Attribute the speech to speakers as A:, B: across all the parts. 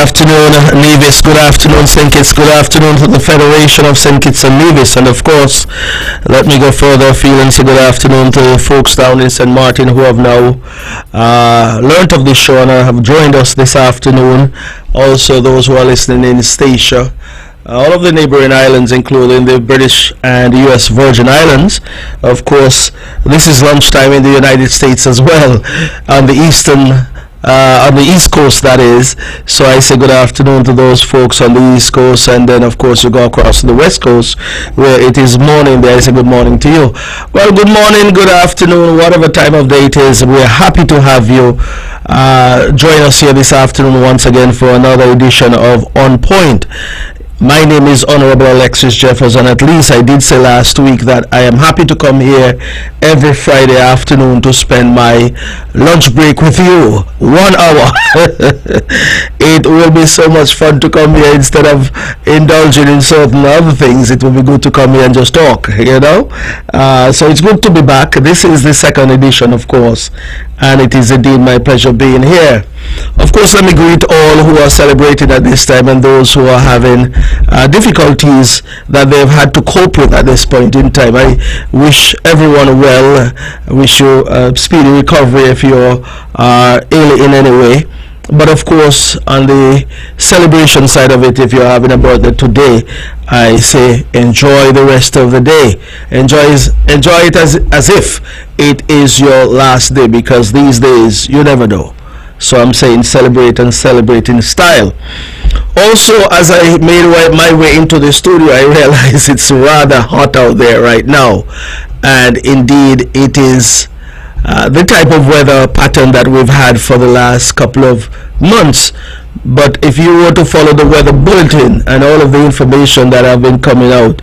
A: afternoon, Nevis. Good afternoon, St. Kitts. Good afternoon to the Federation of St. Kitts and Nevis. And of course, let me go further afield and say good afternoon to the folks down in St. Martin who have now learnt of this show and have joined us this afternoon. Also, those who are listening in Statia. All of the neighboring islands, including the British and US Virgin Islands. Of course, this is lunchtime in the United States as well, on the East Coast, that is. So I say good afternoon to those folks on the East Coast, and then of course you go across to the West Coast where it is morning there. I say good morning to you. Well, good morning, good afternoon, whatever time of day it is. We're happy to have you join us here this afternoon once again for another edition of On Point. My name is Honorable Alexis Jeffers, and at least I did say last week that I am happy to come here every Friday afternoon to spend my lunch break with you. 1 hour. It will be so much fun to come here instead of indulging in certain other things. It will be good to come here and just talk, you know. So it's good to be back. This is the second edition, of course, and it is indeed my pleasure being here. Of course, let me greet all who are celebrating at this time and those who are having difficulties that they've had to cope with at this point in time. I wish everyone well. I wish you speedy recovery if you are ill in any way. But of course, on the celebration side of it, if you're having a birthday today, I say enjoy the rest of the day. Enjoy it as if it is your last day, because these days you never know. So I'm saying celebrate and celebrate in style. Also, as I made my way into the studio, I realize it's rather hot out there right now. And indeed, it is the type of weather pattern that we've had for the last couple of months. But if you were to follow the weather bulletin and all of the information that have been coming out,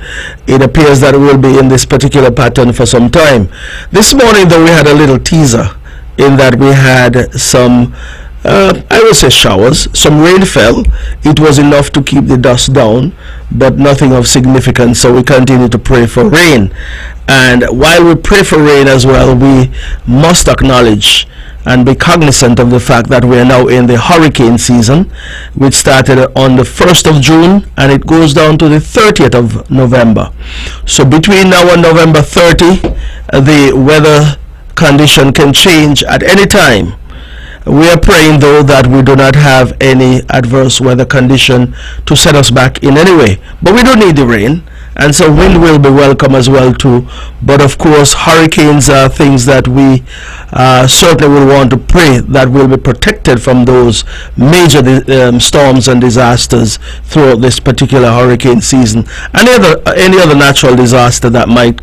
A: it appears that we'll be in this particular pattern for some time. This morning, though, we had a little teaser in that we had some, I would say showers, some rain fell. It was enough to keep the dust down, but nothing of significance, so we continue to pray for rain. And while we pray for rain as well, we must acknowledge and be cognizant of the fact that we are now in the hurricane season, which started on the 1st of June and it goes down to the 30th of November. So between now and November 30, the weather condition can change at any time. We are praying though that we do not have any adverse weather condition to set us back in any way, but we don't need the rain, and so wind will be welcome as well too. But of course, hurricanes are things that we certainly will want to pray that will be protected from those major storms and disasters throughout this particular hurricane season. Any other natural disaster that might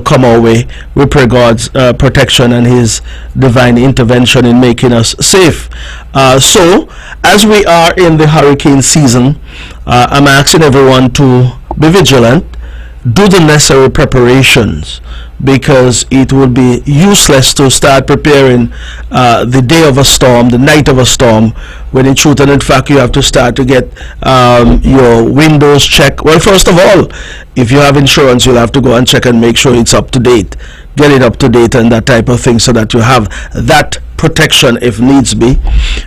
A: come our way, we pray God's protection and his divine intervention in making us safe. So as we are in the hurricane season, I'm asking everyone to be vigilant, do the necessary preparations, because it would be useless to start preparing the day of a storm, the night of a storm, when in truth and in fact you have to start to get your windows checked. Well, first of all, if you have insurance, you'll have to go and check and make sure it's up to date. Get it up to date and that type of thing, so that you have that protection if needs be.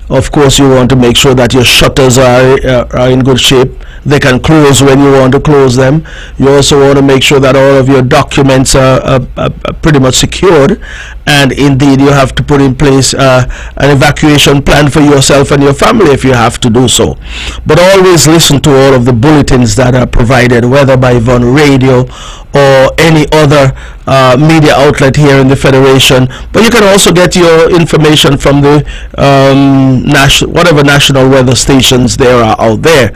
A: Of course, you want to make sure that your shutters are in good shape. They can close when you want to close them. You also want to make sure that all of your documents are pretty much secured, and indeed you have to put in place an evacuation plan for yourself and your family if you have to do so. But always listen to all of the bulletins that are provided, whether by Von Radio or any other media outlet here in the Federation. But you can also get your information from the whatever national weather stations there are out there,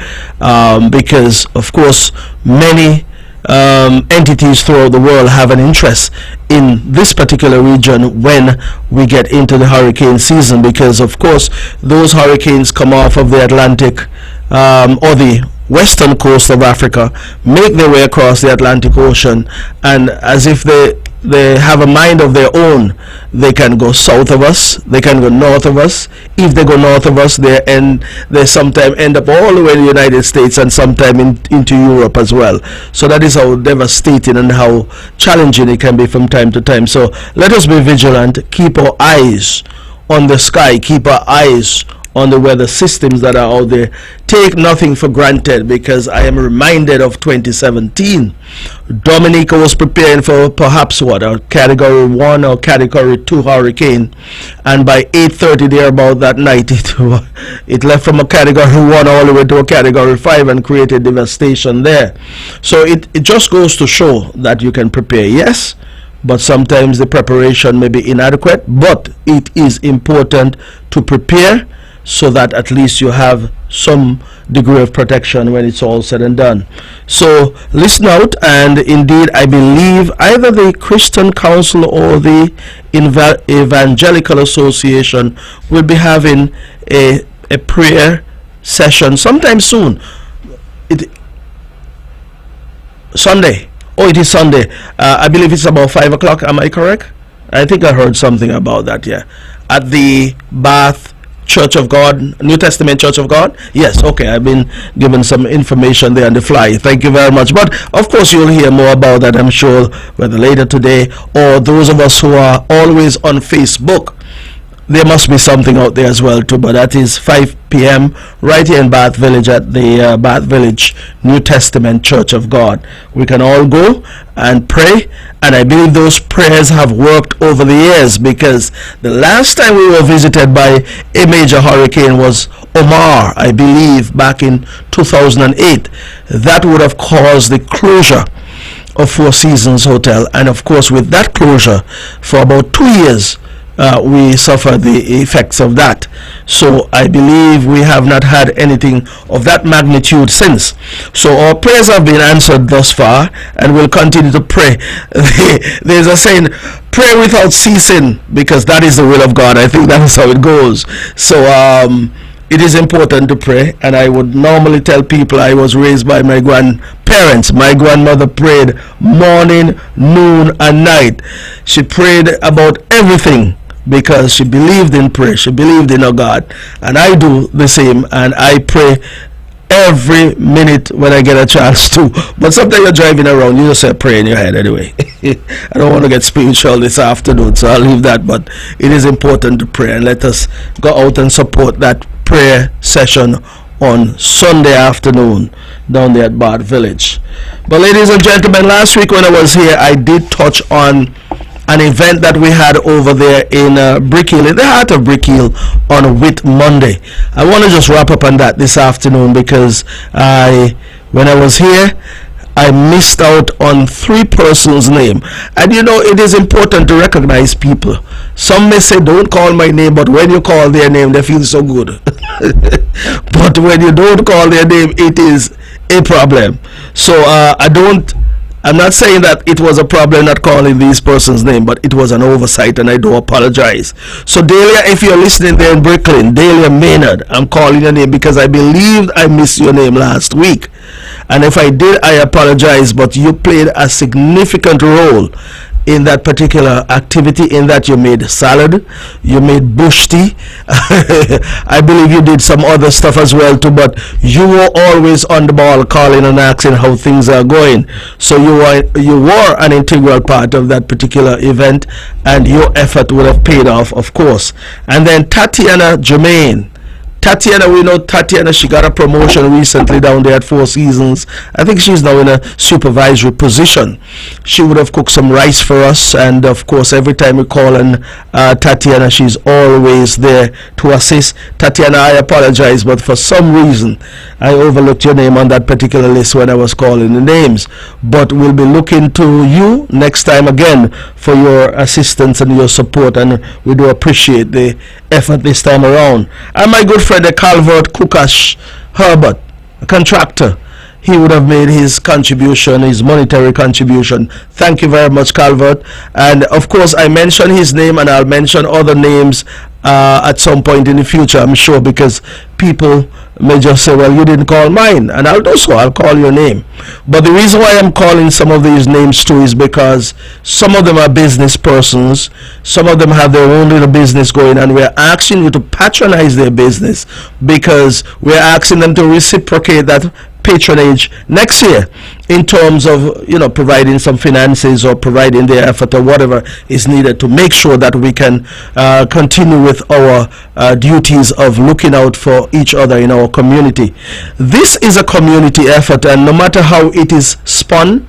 A: because of course many entities throughout the world have an interest in this particular region when we get into the hurricane season, because of course those hurricanes come off of the Atlantic or the western coast of Africa, make their way across the Atlantic Ocean, and as if they have a mind of their own, they can go south of us, they can go north of us. If they go north of us, they sometimes end up all the way in the United States and sometime into Europe as well. So that is how devastating and how challenging it can be from time to time. So let us be vigilant, keep our eyes on the sky, keep our eyes on the weather systems that are out there. Take nothing for granted, because I am reminded of 2017. Dominica was preparing for perhaps a category 1 or category 2 hurricane, and by 8:30 there about that night it left from a category 1 all the way to a category 5 and created devastation there. So it just goes to show that you can prepare, yes, but sometimes the preparation may be inadequate, but it is important to prepare so that at least you have some degree of protection when it's all said and done. So listen out, and indeed I believe either the Christian Council or the Evangelical Association will be having a prayer session sometime soon. Sunday. Oh, it is Sunday. I believe it's about 5 o'clock. Am I correct? I think I heard something about that, yeah. At the Bath Church of God, New Testament Church of God. Yes, okay, I've been given some information there on the fly. Thank you very much. But of course you'll hear more about that, I'm sure, whether later today or those of us who are always on Facebook. There must be something out there as well too, but that is 5 p.m. right here in Bath Village at the Bath Village New Testament Church of God. We can all go and pray, and I believe those prayers have worked over the years, because the last time we were visited by a major hurricane was Omar, I believe, back in 2008. That would have caused the closure of Four Seasons Hotel, and of course with that closure for about 2 years we suffered the effects of that. So I believe we have not had anything of that magnitude since. So our prayers have been answered thus far, and we'll continue to pray. There's a saying, pray without ceasing, because that is the will of God. I think that is how it goes. So it is important to pray, and I would normally tell people I was raised by my grandparents. My grandmother prayed morning, noon, and night. She prayed about everything, because she believed in prayer. She believed in our God, and I do the same, and I pray every minute when I get a chance to. But sometimes you're driving around, you just say pray in your head anyway. I don't want to get spiritual this afternoon, so I'll leave that, but it is important to pray, and let us go out and support that prayer session on Sunday afternoon down there at Bath Village. But ladies and gentlemen, last week when I was here, I did touch on an event that we had over there in Brickhill, in the heart of Brickhill, on Whit Monday. I want to just wrap up on that this afternoon, because when I was here, I missed out on 3 persons' name. And you know, it is important to recognize people. Some may say, don't call my name, but when you call their name, they feel so good. But when you don't call their name, it is a problem. So I'm not saying that it was a problem not calling these persons' name, but it was an oversight, and I do apologize. So Dahlia, if you're listening there in Brooklyn, Dahlia Maynard, I'm calling your name because I believed I missed your name last week. And if I did, I apologize, but you played a significant role in that particular activity, in that you made salad, you made bush tea. I believe you did some other stuff as well too, but you were always on the ball, calling and asking how things are going. So you were an integral part of that particular event, and your effort would have paid off, of course. And then Tatiana Jermaine. Tatiana, we know Tatiana, she got a promotion recently down there at Four Seasons. I think she's now in a supervisory position. She would have cooked some rice for us, and of course every time we call on Tatiana, she's always there to assist. Tatiana, I apologize, but for some reason I overlooked your name on that particular list when I was calling the names. But we'll be looking to you next time again for your assistance and your support, and we do appreciate the effort this time around. And my good friend, the Calvert Kukash Herbert, a contractor, he would have made his contribution, his monetary contribution. Thank you very much, Calvert. And of course, I mentioned his name, and I'll mention other names at some point in the future, I'm sure, because people may just say, well, you didn't call mine, and I'll do so. I'll call your name. But the reason why I'm calling some of these names too is because some of them are business persons, some of them have their own little business going, and we're asking you to patronize their business, because we're asking them to reciprocate that patronage next year in terms of, providing some finances or providing their effort or whatever is needed to make sure that we can continue with our duties of looking out for each other in our community. This is a community effort, and no matter how it is spun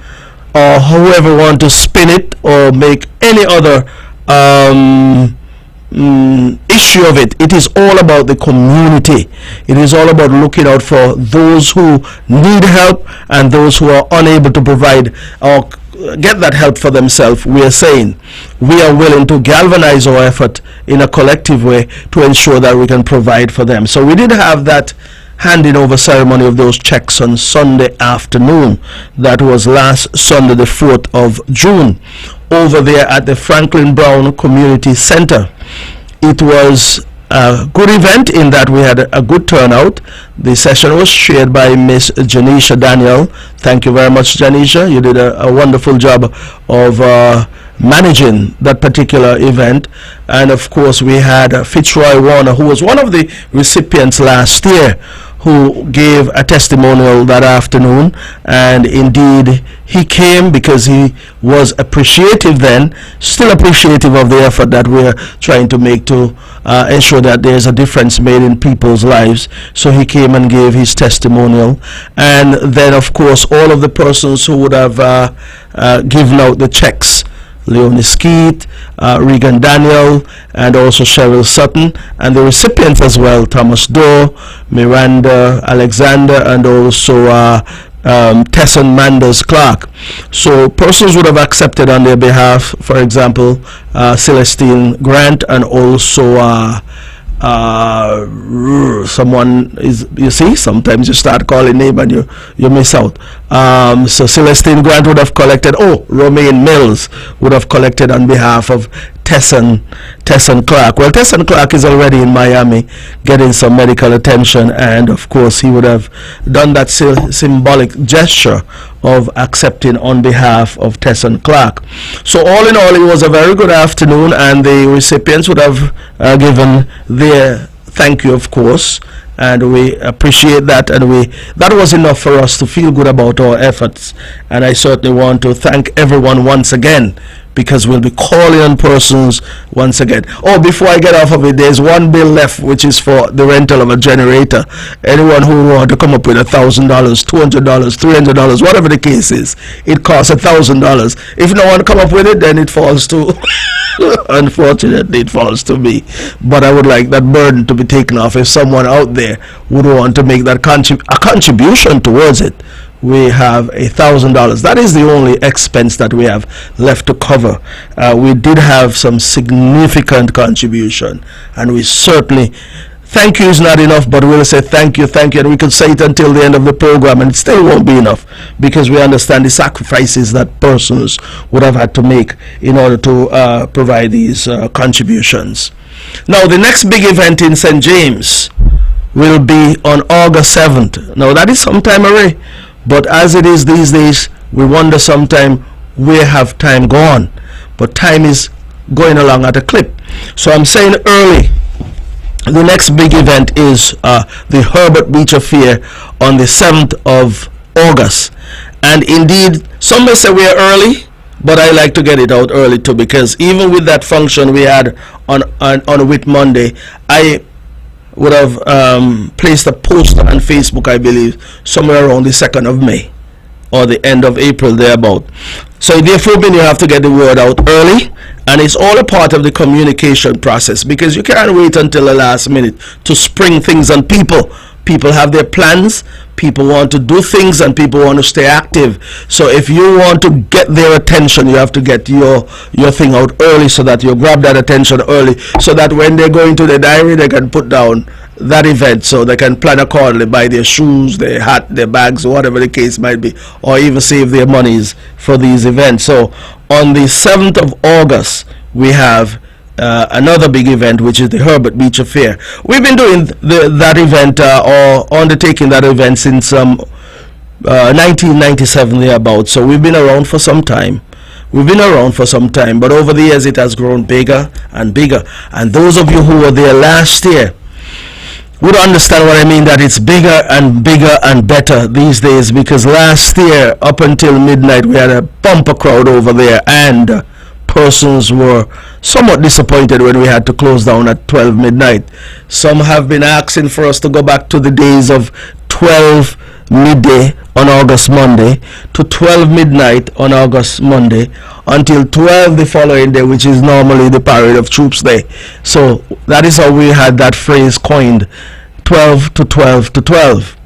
A: or however want to spin it or make any other issue of it, it is all about the community. It is all about looking out for those who need help and those who are unable to provide or get that help for themselves. We are saying we are willing to galvanize our effort in a collective way to ensure that we can provide for them. So we did have that handing over ceremony of those checks on Sunday afternoon. That was last Sunday, the 4th of June, over there at the Franklin Brown Community Center. It was a good event in that we had a good turnout. The session was chaired by Miss Janisha Daniel. Thank you very much, Janisha. You did a wonderful job of managing that particular event. And of course we had Fitzroy Warner, who was one of the recipients last year, who gave a testimonial that afternoon, and indeed he came because he was appreciative then, still appreciative of the effort that we're trying to make to ensure that there's a difference made in people's lives. So he came and gave his testimonial, and then of course all of the persons who would have given out the checks, Leonie Skeet, Regan Daniel, and also Cheryl Sutton, and the recipients as well, Thomas Doe, Miranda Alexander, and also Tesson Manders Clark. So persons would have accepted on their behalf, for example, Celestine Grant, and also someone is, you see, sometimes you start calling name and you miss out. So Celestine Grant would have collected, Romaine Mills would have collected on behalf of Tesson Clark. Well, Tesson Clark is already in Miami getting some medical attention, and of course he would have done that symbolic gesture of accepting on behalf of Tesson Clark. So all in all, it was a very good afternoon, and the recipients would have given their thank you, of course, and we appreciate that, and that was enough for us to feel good about our efforts. And I certainly want to thank everyone once again, because we'll be calling on persons once again. Before I get off of it, there's one bill left, which is for the rental of a generator. Anyone who wants to come up with $1,000, $200, $300, whatever the case is, it costs $1,000. If no one come up with it, then it falls to unfortunately it falls to me. But I would like that burden to be taken off. If someone out there would want to make that a contribution towards it, we have $1,000. That is the only expense that we have left to cover. We did have some significant contribution, and we certainly, thank you is not enough, but we'll say thank you, and we could say it until the end of the program, and it still won't be enough, because we understand the sacrifices that persons would have had to make in order to provide these contributions. Now, the next big event in St. James will be on August 7th. Now, that is some time away. But as it is these days, we wonder sometime where have time gone. But time is going along at a clip. So I'm saying early, the next big event is the Herbert Beach Affair on the 7th of August. And indeed, some may say we are early, but I like to get it out early too, because even with that function we had on Whit Monday, I would have placed a post on Facebook, I believe, somewhere around the 2nd of May or the end of April, thereabout. So therefore, you have to get the word out early, and it's all a part of the communication process, because you can't wait until the last minute to spring things on people. People have their plans, people want to do things, and people want to stay active. So if you want to get their attention, you have to get your thing out early, so that you grab that attention early, so that when they go into the diary, they can put down that event, so they can plan accordingly, buy their shoes, their hat, their bags, whatever the case might be, or even save their monies for these events. So on the 7th of August, we have another big event, which is the Herbert Beach Affair. We've been doing that event or undertaking that event since 1997 thereabout. So we've been around for some time. But over the years it has grown bigger and bigger. And those of you who were there last year would understand what I mean, that it's bigger and better these days, because last year up until midnight we had a bumper crowd over there, and persons were somewhat disappointed when we had to close down at 12 midnight. Some have been asking for us to go back to the days of 12 midday on August Monday to 12 midnight on August Monday until 12 the following day, which is normally the Parade of Troops Day. So that is how we had that phrase coined, 12 to 12 to 12.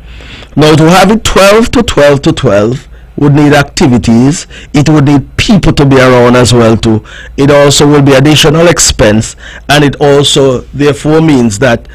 A: Now, to have it 12 to 12 to 12 would need activities. It would need people to be around as well too. It also will be additional expense, and it also therefore means that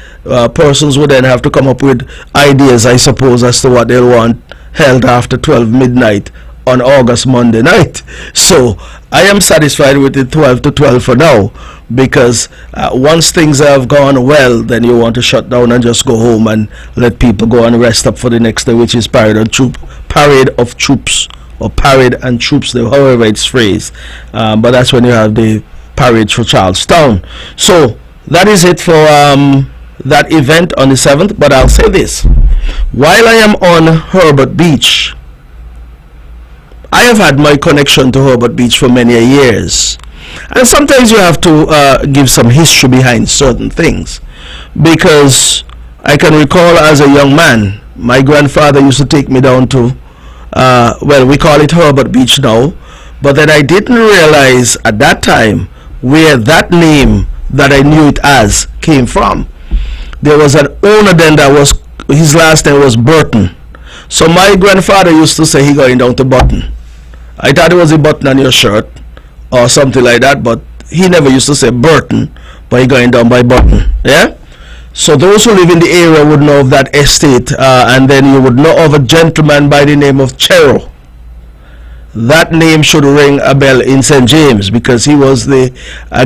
A: persons would then have to come up with ideas, I suppose, as to what they'll want held after 12 midnight on August Monday night. So I am satisfied with the 12 to 12 for now, because once things have gone well, then you want to shut down and just go home and let people go and rest up for the next day, which is Parade of Troops, or Parade and Troops Day, however it's phrased. But that's when you have the parade for Charlestown. So that is it for that event on the 7th. But I'll say this: while I am on Herbert Beach, I have had my connection to Herbert Beach for many years, and sometimes you have to give some history behind certain things, because I can recall as a young man, my grandfather used to take me down to well, we call it Herbert Beach now, but then I didn't realize at that time where that name that I knew it as came from. There was an owner then that was, his last name was Burton. So my grandfather used to say he going down to Button. I thought it was a button on your shirt or something like that, but he never used to say Burton, but he going down by Button. Yeah? So those who live in the area would know of that estate, and then you would know of a gentleman by the name of Chero. That name should ring a bell in St. James, because he was the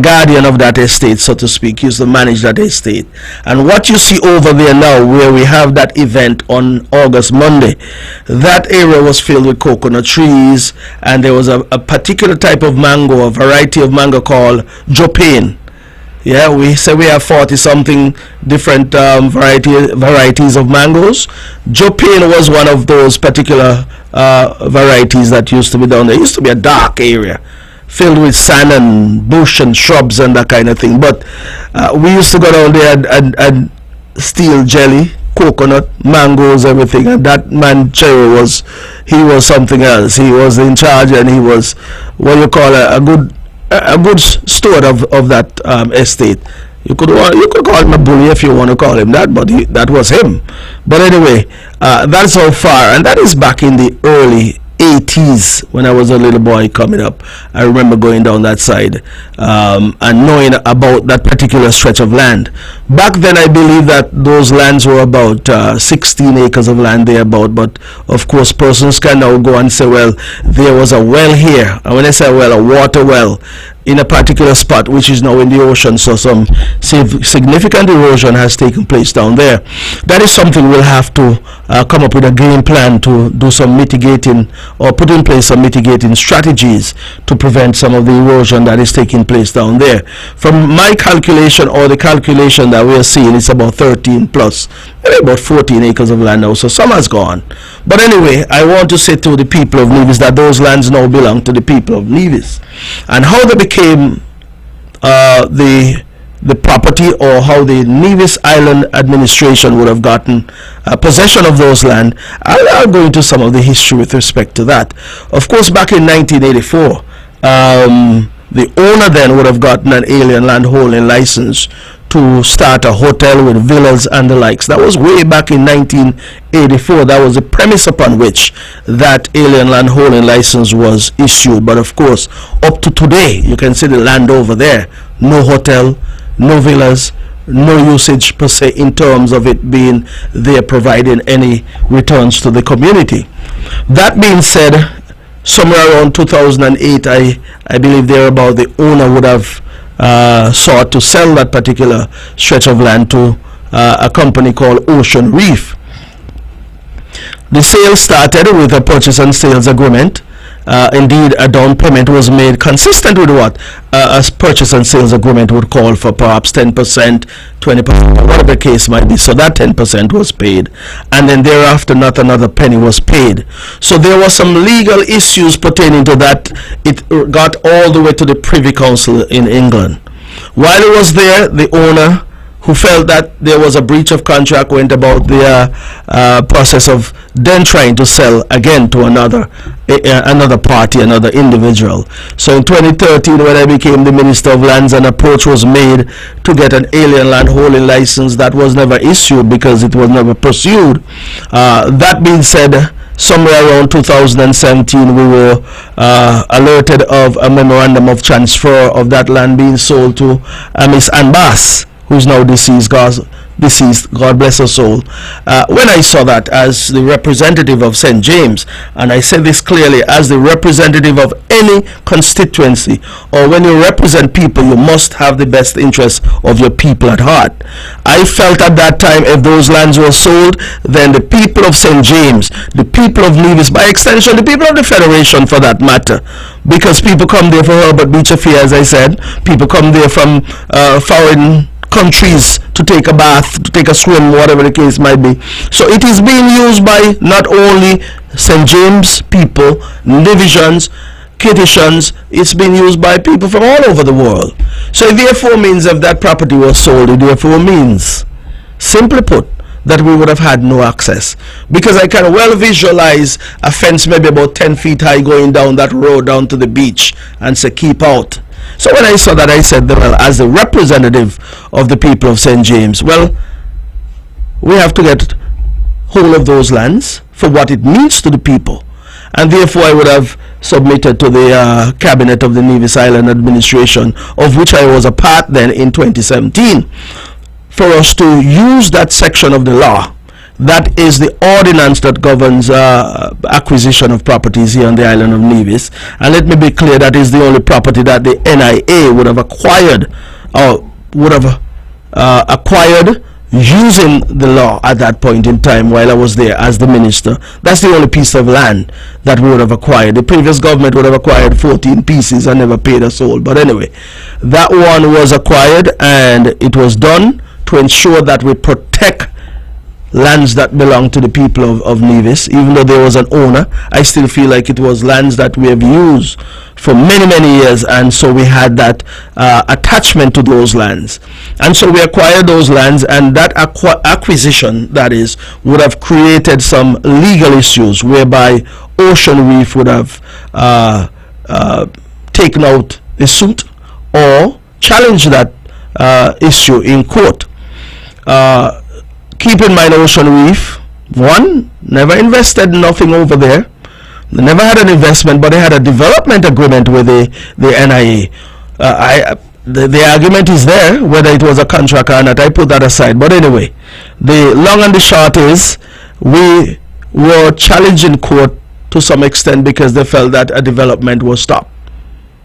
A: guardian of that estate, so to speak. He used to manage that estate. And what you see over there now, where we have that event on August Monday, that area was filled with coconut trees, and there was a particular type of mango, a variety of mango called Jopane. Yeah, we say we have 40 something different varieties of mangoes. Jopane was one of those particular varieties that used to be down there. It used to be a dark area filled with sand and bush and shrubs and that kind of thing. But we used to go down there and steal jelly, coconut, mangoes, everything. And that man Cherry was something else. He was in charge, and he was what you call a good steward of that estate. You could call him a bully if you want to call him that, but that was him. But anyway, that's how far, and that is back in the early 80s when I was a little boy coming up. I remember going down that side and knowing about that particular stretch of land. Back then, I believe that those lands were about 16 acres of land thereabout, but of course persons can now go and say, well, there was a well here, and when I say well, a water well in a particular spot which is now in the ocean, so some significant erosion has taken place down there. That is something we'll have to come up with a game plan to do some mitigating, or put in place some mitigating strategies to prevent some of the erosion that is taking place down there. From my calculation, or the calculation that we are seeing, it's about 13 plus, maybe about 14 acres of land now, so some has gone. But anyway, I want to say to the people of Nevis that those lands now belong to the people of Nevis, and how they became the property, or how the Nevis Island administration would have gotten possession of those land. I'll go into some of the history with respect to that. Of course, back in 1984, the owner then would have gotten an alien land holding license to start a hotel with villas and the likes. That was way back in 1984. That was the premise upon which that alien land holding license was issued. But of course, up to today, you can see the land over there. No hotel, no villas, no usage per se in terms of it being there providing any returns to the community. That being said, somewhere around 2008, I believe thereabout, the owner would have sought to sell that particular stretch of land to a company called Ocean Reef. The sale started with a purchase and sales agreement, indeed a down payment was made consistent with what a purchase and sales agreement would call for, perhaps 10%, 20%, whatever the case might be. So that 10% was paid, and then thereafter not another penny was paid. So there were some legal issues pertaining to that. It got all the way to the Privy Council in England. While it was there, the owner, who felt that there was a breach of contract, went about the process of then trying to sell again to another party, another individual. So in 2013, when I became the Minister of Lands, an approach was made to get an alien land holding license that was never issued because it was never pursued. That being said, somewhere around 2017, we were alerted of a memorandum of transfer of that land being sold to Miss Ann Bass, who is now deceased, God bless her soul. When I saw that as the representative of St. James, and I say this clearly, as the representative of any constituency, or when you represent people, you must have the best interests of your people at heart. I felt at that time, if those lands were sold, then the people of St. James, the people of Nevis, by extension, the people of the Federation for that matter, because people come there for Herbert Beach Affair, as I said, people come there from foreign countries to take a bath, to take a swim, whatever the case might be. So it is being used by not only St. James people, Nevisians, Kitishans, it's being used by people from all over the world. So it therefore means if that property was sold, it therefore means, simply put, that we would have had no access, because I can well visualize a fence maybe about 10 feet high going down that road down to the beach and say keep out. So when I saw that, I said, well, as the representative of the people of St. James, well, we have to get hold of those lands for what it means to the people. And therefore I would have submitted to the cabinet of the Nevis Island administration, of which I was a part then in 2017, for us to use that section of the law. That is the ordinance that governs acquisition of properties here on the island of Nevis. And let me be clear, that is the only property that the NIA would have acquired, or would have acquired using the law at that point in time while I was there as the minister. That's the only piece of land that we would have acquired. The previous government would have acquired 14 pieces and never paid a soul. But anyway, that one was acquired, and it was done to ensure that we protect lands that belong to the people of Nevis. Even though there was an owner, I still feel like it was lands that we have used for many years, and so we had that attachment to those lands, and so we acquired those lands, and that acquisition, that is, would have created some legal issues whereby Ocean Reef would have taken out a suit or challenged that issue in court. Keep in mind, Ocean Reef, one, never invested nothing over there. They never had an investment, but they had a development agreement with the NIA. The argument is there, whether it was a contract or not. I put that aside. But anyway, the long and the short is, we were challenged in court to some extent because they felt that a development was stopped.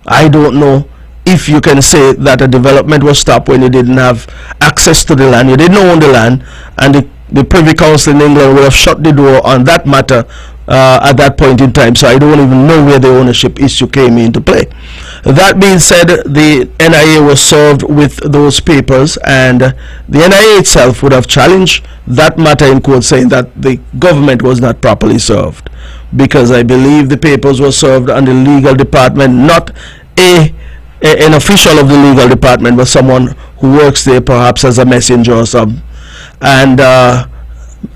A: I don't know if you can say that a development was stopped when you didn't have access to the land, you didn't own the land, and the Privy Council in England would have shut the door on that matter at that point in time. So I don't even know where the ownership issue came into play. That being said, the NIA was served with those papers, and the NIA itself would have challenged that matter in court, saying that the government was not properly served, because I believe the papers were served on the legal department, not an official of the legal department, but someone who works there perhaps as a messenger or something. And I,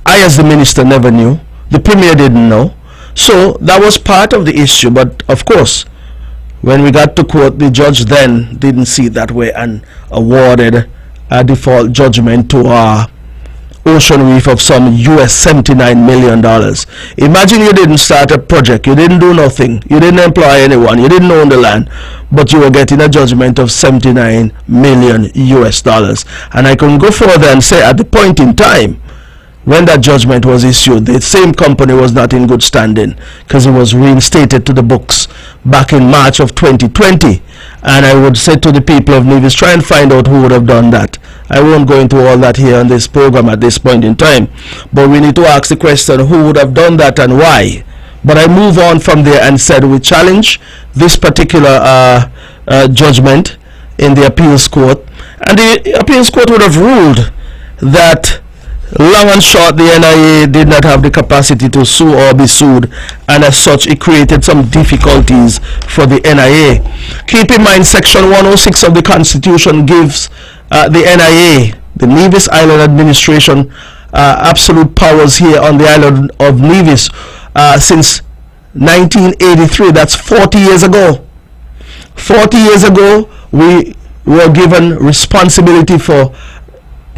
A: as the minister, never knew. The premier didn't know. So that was part of the issue. But of course, when we got to court, the judge then didn't see it that way and awarded a default judgment to Ocean Reef of some US $79 million. Imagine you didn't start a project, you didn't do nothing, you didn't employ anyone, you didn't own the land, but you were getting a judgment of $79 million US. And I can go further and say, at the point in time when that judgment was issued, the same company was not in good standing, because it was reinstated to the books back in March of 2020. And I would say to the people of Nevis, try and find out who would have done that. I won't go into all that here on this program at this point in time, but we need to ask the question, who would have done that and why? But I move on from there and said we challenge this particular judgment in the appeals court, and the appeals court would have ruled that long and short the NIA did not have the capacity to sue or be sued, and as such it created some difficulties for the NIA. Keep in mind section 106 of the Constitution gives the NIA, the Nevis Island Administration, absolute powers here on the island of Nevis since 1983. That's 40 years ago. 40 years ago we were given responsibility for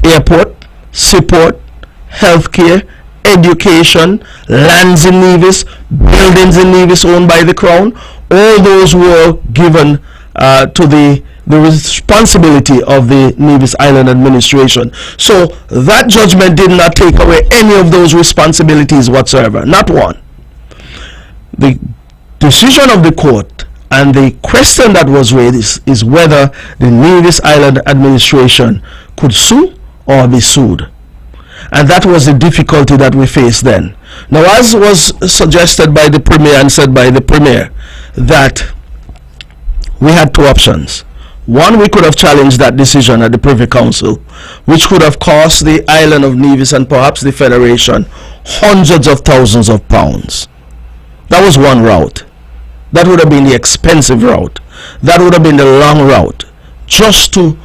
A: airport, seaport, healthcare, education, lands in Nevis, buildings in Nevis owned by the Crown. All those were given to the responsibility of the Nevis Island Administration. So that judgment did not take away any of those responsibilities whatsoever, not one. The decision of the court and the question that was raised is whether the Nevis Island Administration could sue or be sued. And that was the difficulty that we faced then. Now, as was suggested by the Premier and said by the Premier, that we had two options. One, we could have challenged that decision at the Privy Council, which could have cost the island of Nevis and perhaps the Federation hundreds of thousands of pounds. That was one route. That would have been the expensive route. That would have been the long route, just to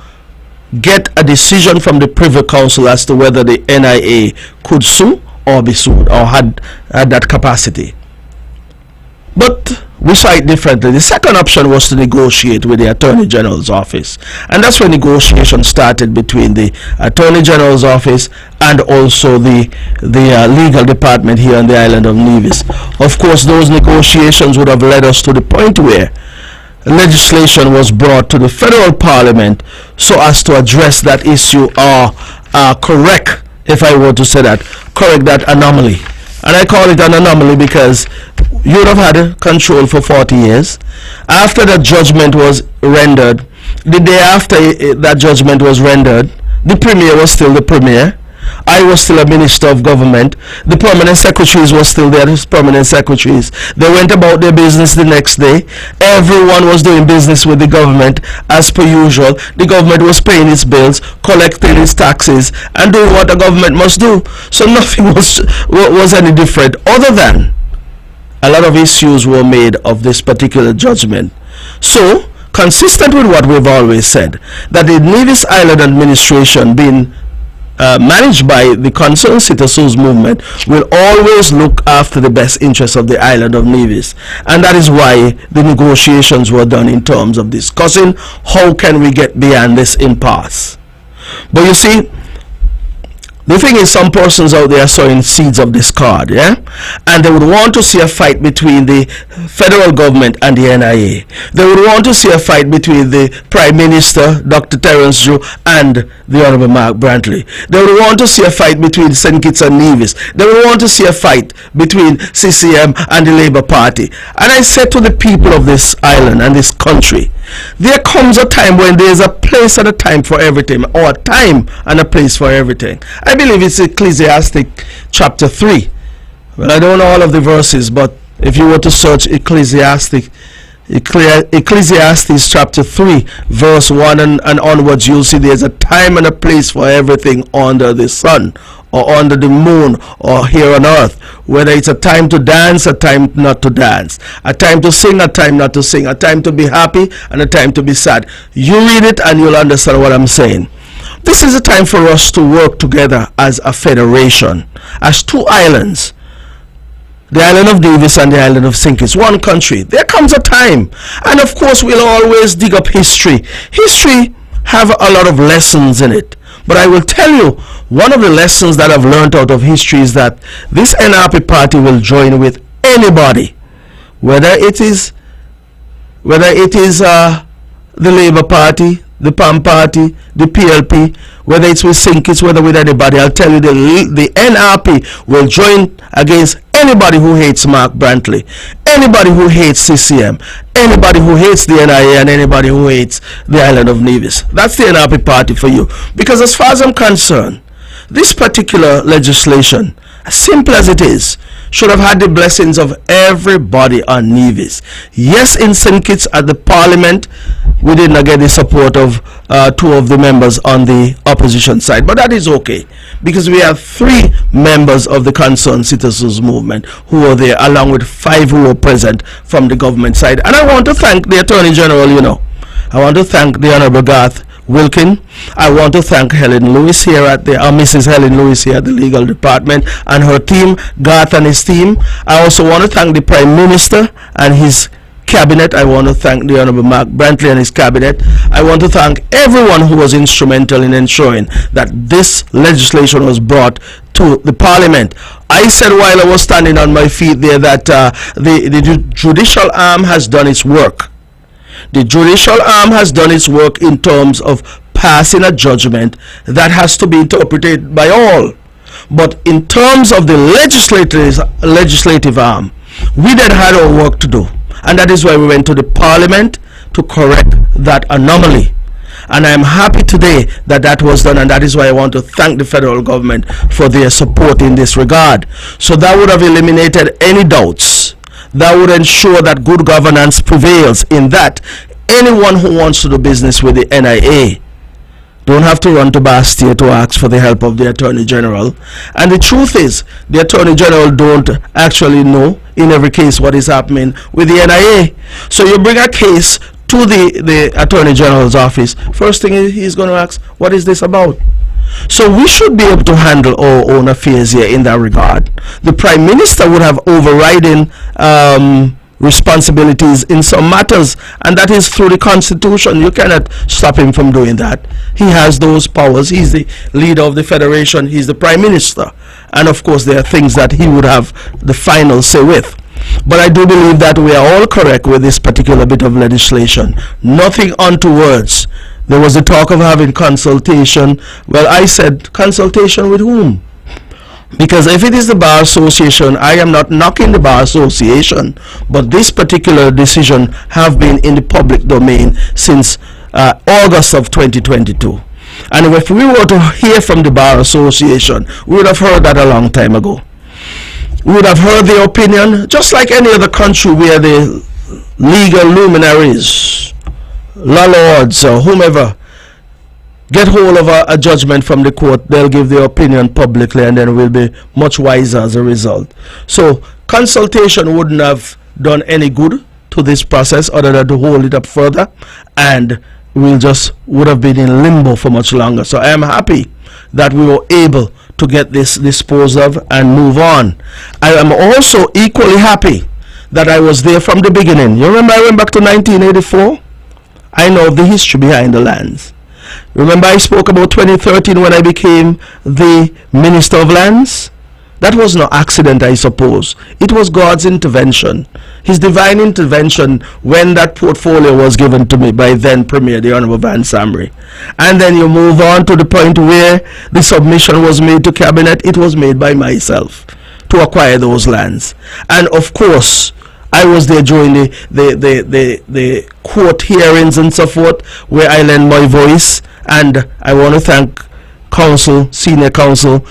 A: get a decision from the Privy Council as to whether the NIA could sue or be sued or had that capacity. But we saw it differently. The second option was to negotiate with the Attorney General's office, and that's when negotiations started between the Attorney General's office and also the legal department here on the island of Nevis. Of course, those negotiations would have led us to the point where legislation was brought to the federal parliament so as to address that issue, or correct, if I were to say that, correct that anomaly. And I call it an anomaly because you would have had control for 40 years. After that judgment was rendered, the day after that judgment was rendered, the Premier was still the Premier. I was still a Minister of Government. The permanent secretaries were still there as permanent secretaries. They went about their business the next day. Everyone was doing business with the government as per usual. The government was paying its bills, collecting its taxes, and doing what the government must do. So nothing was any different, other than a lot of issues were made of this particular judgment. So, consistent with what we've always said, that the Nevis Island Administration being managed by the concerned citizens movement will always look after the best interests of the island of Nevis, and that is why the negotiations were done in terms of discussing how can we get beyond this impasse. But you see, the thing is, some persons out there are sowing seeds of discord, yeah? And they would want to see a fight between the federal government and the NIA. They would want to see a fight between the Prime Minister, Dr. Terence Joe, and the Honorable Mark Brantley. They would want to see a fight between St. Kitts and Nevis. They would want to see a fight between CCM and the Labour Party. And I said to the people of this island and this country, there comes a time when there is a place and a time for everything, or a time and a place for everything. I believe it's Ecclesiastes chapter 3. Well, I don't know all of the verses, but if you were to search Ecclesiastes chapter 3 verse 1 and onwards, you'll see there's a time and a place for everything under the sun, or under the moon, or here on earth. Whether it's a time to dance, a time not to dance, a time to sing, a time not to sing, a time to be happy and a time to be sad. You read it and you'll understand what I'm saying. This is a time for us to work together as a federation, as two islands, the island of Nevis and the island of St. Kitts, one country. There comes a time, and of course we'll always dig up history. History have a lot of lessons in it, but I will tell you, one of the lessons that I've learned out of history is that this NRP party will join with anybody, whether it is the Labour Party, the PAM Party, the PLP, whether it's with St. Kitts, whether with anybody. I'll tell you, the NRP will join against anybody who hates Mark Brantley, anybody who hates CCM, anybody who hates the NIA, and anybody who hates the island of Nevis. That's the NRP party for you. Because as far as I'm concerned, this particular legislation as simple as it is, should have had the blessings of everybody on Nevis. Yes, in St. Kitts at the Parliament, we did not get the support of two of the members on the opposition side, but that is okay, because we have 3 members of the Concerned Citizens Movement who were there, along with 5 who were present from the government side. And I want to thank the Attorney General, I want to thank the Honorable Garth Wilkin. I want to thank Helen Lewis here at the Mrs. Helen Lewis here at the legal department and her team, Garth and his team. I also want to thank the Prime Minister and his cabinet. I want to thank the Honorable Mark Brantley and his cabinet. I want to thank everyone who was instrumental in ensuring that this legislation was brought to the Parliament. I said while I was standing on my feet there that the judicial arm has done its work. The judicial arm has done its work in terms of passing a judgment that has to be interpreted by all. But in terms of the legislative arm, we then had our work to do. And that is why we went to the Parliament to correct that anomaly. And I am happy today that that was done, and that is why I want to thank the federal government for their support in this regard. So that would have eliminated any doubts. That would ensure that good governance prevails, in that anyone who wants to do business with the NIA don't have to run to Bastia to ask for the help of the Attorney General. And the truth is, the Attorney General don't actually know in every case what is happening with the NIA. So you bring a case to the Attorney General's office, first thing he's going to ask, what is this about? So we should be able to handle our own affairs here in that regard. The Prime Minister would have overriding responsibilities in some matters, and that is through the Constitution. You cannot stop him from doing that. He has those powers. He's the leader of the Federation. He's the Prime Minister. And of course there are things that he would have the final say with. But I do believe that we are all correct with this particular bit of legislation. Nothing untowards. There was a talk of having consultation. Well, I said, consultation with whom? Because if it is the Bar Association, I am not knocking the Bar Association, but this particular decision have been in the public domain since August of 2022. And if we were to hear from the Bar Association, we would have heard that a long time ago. We would have heard their opinion, just like any other country where the legal luminaries, law lords, or whomever get hold of a judgment from the court, they'll give their opinion publicly, and then we'll be much wiser as a result. So consultation wouldn't have done any good to this process other than to hold it up further, and we'll just would have been in limbo for much longer. So I am happy that we were able to get this disposed of and move on. I am also equally happy that I was there from the beginning. You remember I went back to 1984? I know the history behind the lands. Remember I spoke about 2013 when I became the Minister of Lands? That was no accident, I suppose. It was God's intervention, His divine intervention, when that portfolio was given to me by then Premier, the Honorable Van Samry. And then you move on to the point where the submission was made to Cabinet. It was made by myself to acquire those lands. And of course, I was there during the court hearings and so forth, where I lent my voice. And I want to thank Senior Counsel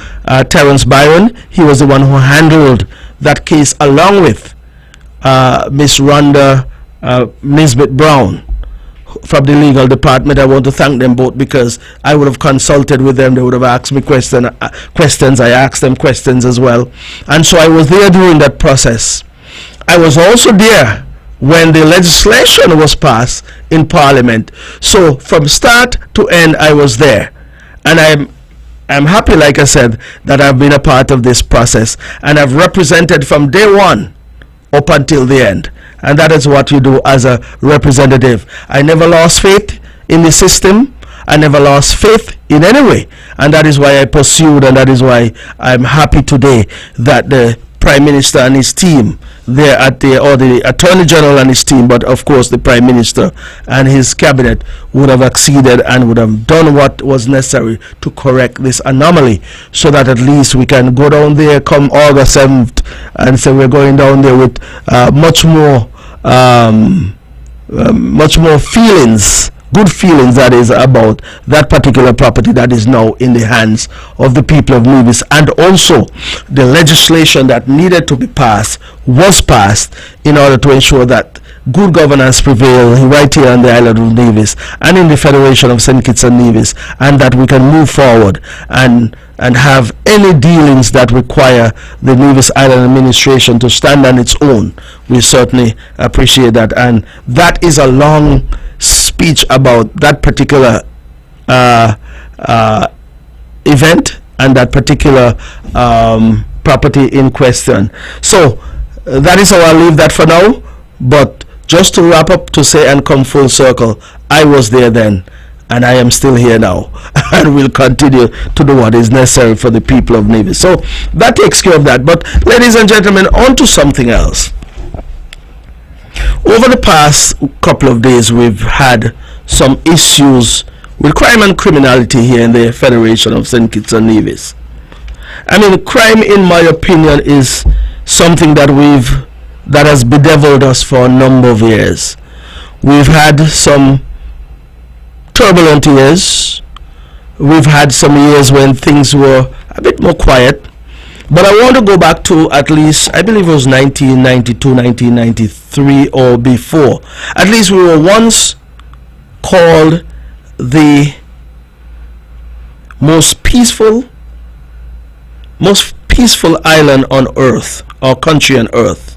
A: Terence Byron. He was the one who handled that case along with Miss Rhonda Nisbet Brown from the legal department. I want to thank them both, because I would have consulted with them. They would have asked me questions. I asked them questions as well. And so I was there during that process. I was also there when the legislation was passed in Parliament. So from start to end, I was there. And I'm happy, like I said, that I've been a part of this process, and I've represented from day one up until the end. And that is what you do as a representative. I never lost faith in the system. I never lost faith in any way. And that is why I pursued, and that is why I'm happy today that the Prime Minister and his team there at the Attorney General and his team, but of course the Prime Minister and his cabinet would have acceded and would have done what was necessary to correct this anomaly, so that at least we can go down there come August 7th and say we're going down there with much more feelings good feelings that is about that particular property that is now in the hands of the people of Nevis, and also the legislation that needed to be passed was passed in order to ensure that good governance prevail right here on the island of Nevis and in the Federation of St. Kitts and Nevis, and that we can move forward and have any dealings that require the Nevis Island administration to stand on its own. We certainly appreciate that, and that is a long speech about that particular event and that particular property in question. So that is how I'll leave that for now. But just to wrap up, to say and come full circle, I was there then and I am still here now and will continue to do what is necessary for the people of Nevis. So that takes care of that. But ladies and gentlemen, on to something else. Over the past couple of days, we've had some issues with crime and criminality here in the Federation of St. Kitts and Nevis. I mean, crime, in my opinion, is something that has bedeviled us for a number of years. We've had some turbulent years. We've had some years when things were a bit more quiet. But I want to go back to at least, I believe it was 1992, 1993 or before. At least we were once called the most peaceful island on earth, or country on earth.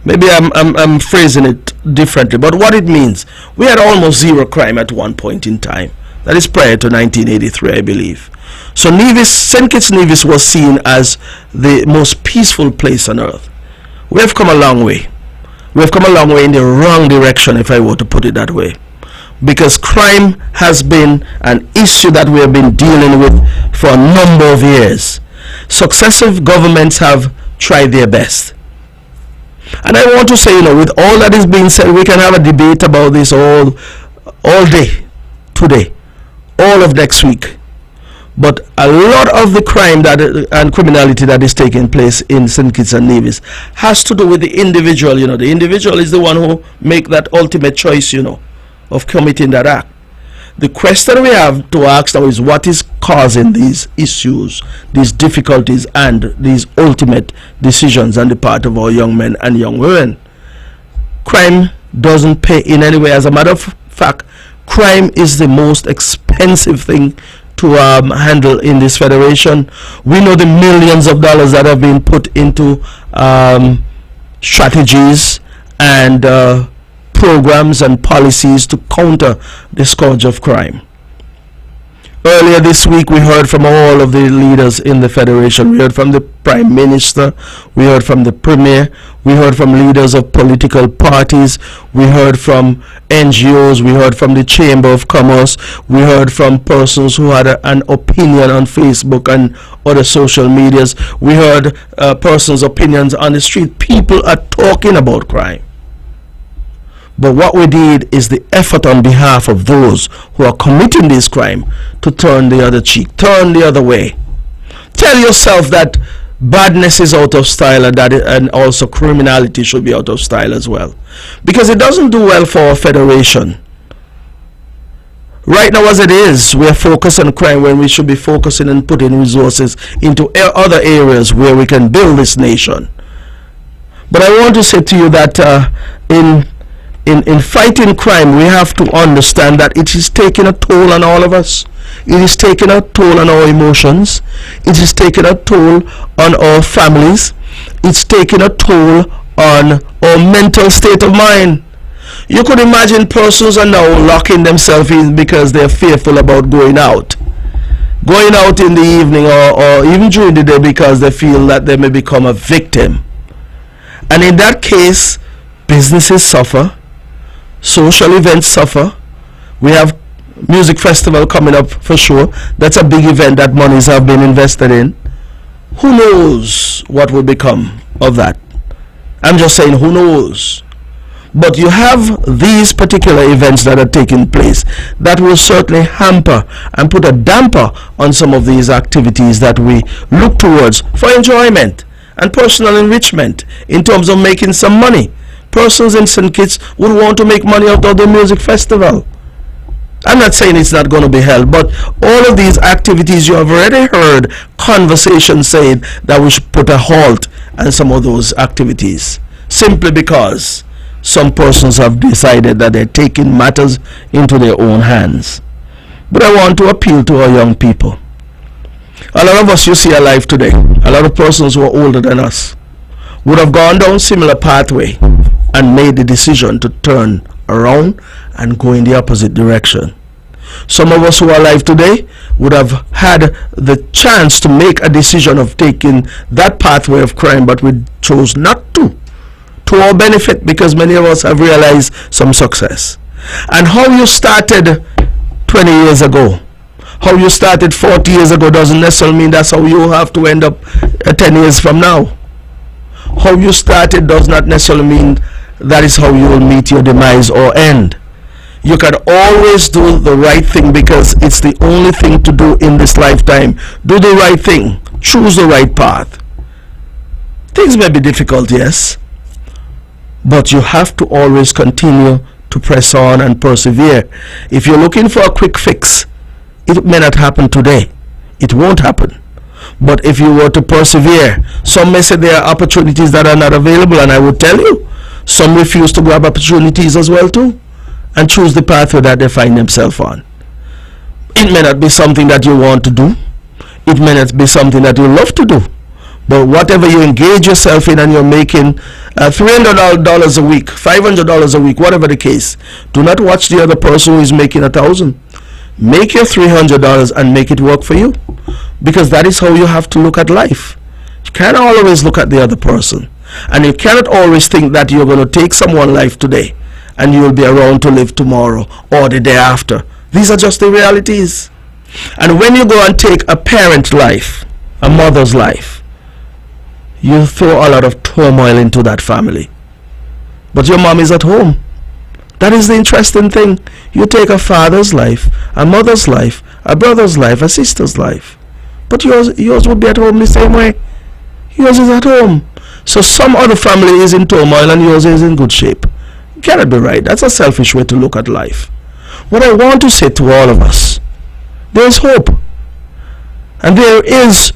A: Maybe I'm phrasing it differently, but what it means, we had almost zero crime at one point in time. That is prior to 1983, I believe. So St. Kitts Nevis was seen as the most peaceful place on earth. We have come a long way. We have come a long way in the wrong direction, if I were to put it that way. Because crime has been an issue that we have been dealing with for a number of years. Successive governments have tried their best. And I want to say, with all that is being said, we can have a debate about this all day, today, all of next week. But a lot of the crime and criminality that is taking place in St. Kitts and Nevis has to do with the individual. The individual is the one who make that ultimate choice, of committing that act. The question we have to ask now is, what is causing these issues, these difficulties, and these ultimate decisions on the part of our young men and young women? Crime doesn't pay in any way. As a matter of fact, crime is the most expensive thing to handle in this federation. We know the millions of dollars that have been put into strategies and programs and policies to counter the scourge of crime. Earlier this week, we heard from all of the leaders in the Federation. We heard from the Prime Minister, we heard from the Premier, we heard from leaders of political parties, we heard from NGOs, we heard from the Chamber of Commerce, we heard from persons who had an opinion on Facebook and other social medias, we heard persons' opinions on the street. People are talking about crime. But what we need is the effort on behalf of those who are committing this crime to turn the other cheek, turn the other way. Tell yourself that badness is out of style, and also criminality should be out of style as well. Because it doesn't do well for our federation. Right now as it is, we are focused on crime when we should be focusing and putting resources into other areas where we can build this nation. But I want to say to you that in fighting crime, we have to understand that it is taking a toll on all of us. It is taking a toll on our emotions. It is taking a toll on our families. It's taking a toll on our mental state of mind. You could imagine persons are now locking themselves in because they're fearful about going out in the evening or even during the day, because they feel that they may become a victim. And in that case, businesses suffer. Social events suffer. We have music festival coming up for sure. That's a big event that monies have been invested in. Who knows what will become of that? I'm just saying, who knows? But you have these particular events that are taking place that will certainly hamper and put a damper on some of these activities that we look towards for enjoyment and personal enrichment in terms of making some money. Persons in St. Kitts would want to make money out of the music festival. I'm not saying it's not going to be held, but all of these activities, you have already heard conversations saying that we should put a halt on some of those activities, simply because some persons have decided that they're taking matters into their own hands. But I want to appeal to our young people. A lot of us you see alive today, a lot of persons who are older than us, would have gone down similar pathway and made the decision to turn around and go in the opposite direction. Some of us who are alive today would have had the chance to make a decision of taking that pathway of crime, but we chose not to our benefit, because many of us have realized some success. And how you started 20 years ago, how you started 40 years ago, doesn't necessarily mean that's how you have to end up 10 years from now. How you started does not necessarily mean that is how you will meet your demise or end. You can always do the right thing, because it's the only thing to do in this lifetime. Do the right thing. Choose the right path. Things may be difficult, yes, but you have to always continue to press on and persevere. If you're looking for a quick fix, it may not happen today. It won't happen. But if you were to persevere, some may say there are opportunities that are not available, and I would tell you, some refuse to grab opportunities as well too, and choose the pathway that they find themselves on. It may not be something that you want to do. It may not be something that you love to do. But whatever you engage yourself in, and you're making $300 a week, $500 a week, whatever the case, do not watch the other person who is making $1,000. Make your $300 and make it work for you, because that is how you have to look at life. You can't always look at the other person, and you cannot always think that you're going to take someone's life today and you will be around to live tomorrow or the day after. These are just the realities. And when you go and take a parent's life, a mother's life, you throw a lot of turmoil into that family. But your mom is at home. That is the interesting thing. You take a father's life, a mother's life, a brother's life, a sister's life, but yours would be at home the same way. Yours is at home. So some other family is in turmoil and yours is in good shape. It cannot be right. That's a selfish way to look at life. What I want to say to all of us, there is hope, and there is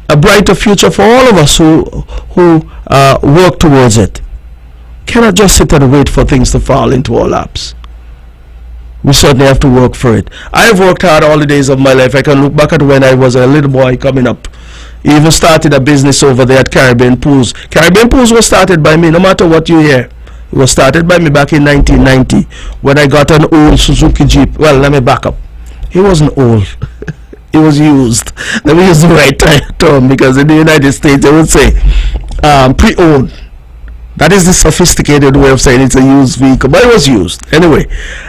A: a brighter future for all of us who work towards it. Cannot just sit and wait for things to fall into our laps. We certainly have to work for it. I have worked hard all the days of my life. I can look back at when I was a little boy coming up. Even started a business over there at Caribbean Pools. Caribbean Pools was started by me, no matter what you hear. It was started by me back in 1990 when I got an old Suzuki Jeep. Well, let me back up. It wasn't old. It was used. Let me use the right term, because in the United States they would say pre-owned. That is the sophisticated way of saying it's a used vehicle, but it was used. Anyway,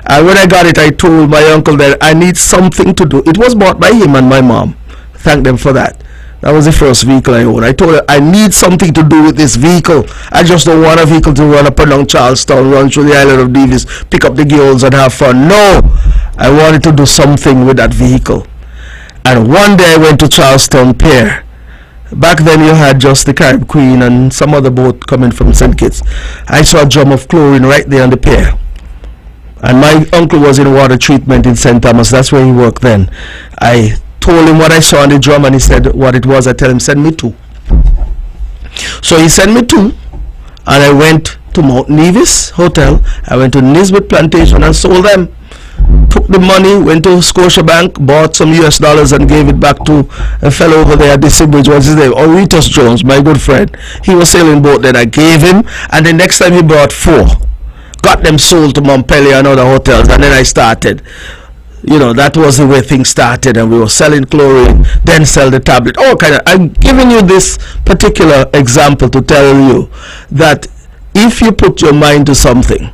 A: when I got it, I told my uncle that I need something to do. It was bought by him and my mom. Thank them for that. That was the first vehicle I owned. I told her, I need something to do with this vehicle. I just don't want a vehicle to run up and down Charlestown, run through the island of Davis, pick up the girls and have fun. No! I wanted to do something with that vehicle. And one day I went to Charlestown Pier. Back then you had just the Carib Queen and some other boat coming from St. Kitts. I saw a drum of chlorine right there on the pier. And my uncle was in water treatment in St. Thomas. That's where he worked then. I told him what I saw on the drum, and he said what it was. I tell him, send me 2. So he sent me 2, and I went to Mount Nevis Hotel. I went to Nisbet Plantation and sold them. Took the money, went to Scotiabank, bought some US dollars and gave it back to a fellow over there at the Seabridge. What's his name? Auritus Jones, my good friend. He was sailing boat then. I gave him, and the next time he brought 4. Got them sold to Montpellier and other hotels, and then I started. You know, that was the way things started, and we were selling chlorine, then sell the tablet. I'm giving you this particular example to tell you that if you put your mind to something,